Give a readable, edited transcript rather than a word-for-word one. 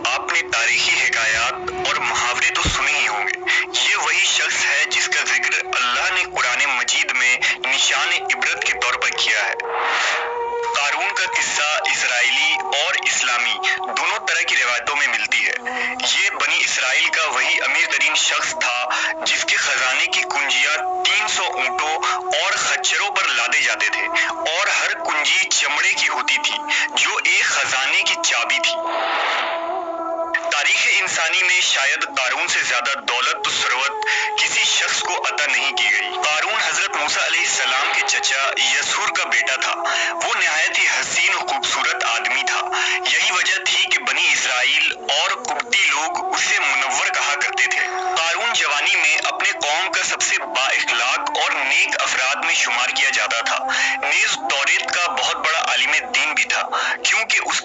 आपने तारीखी हिकायात और मुहावरे तो सुने ही होंगे। ये वही शख्स है जिसका जिक्र अल्लाह ने कुरान मजीद में निशान इबरत के तौर पर किया है। कारून का किस्सा इसराइली और इस्लामी दोनों तरह की रिवायतों में मिलती है। ये बनी इसराइल का वही अमीर तरीन शख्स था जिसके खजाने की कुंजियां 300 ऊंटों और खच्चरों पर लादे जाते थे और हर कुंजी चमड़े की होती थी जो एक खजाने की चाबी थी। तारीख इंसानी में शायद कारून से ज्यादा दौलत सरवत किसी शख्स को अता नहीं की गई। कारून हजरत मूसा अलैहिस्सलाम के चचा यसूर का बेटा था। वो निहायत ही हसीन और खूबसूरत आदमी था। यही वजह थी कि बनी इसराइल और कुब्ती लोग उसे मुनव्वर कहा करते थे। कारून जवानी में अपने कौम का सबसे बाइखलाक और नेक अफराद में शुमार किया जाता था। नेज़ तौरेत का बहुत बड़ा आलिम दीन भी था, क्योंकि उसके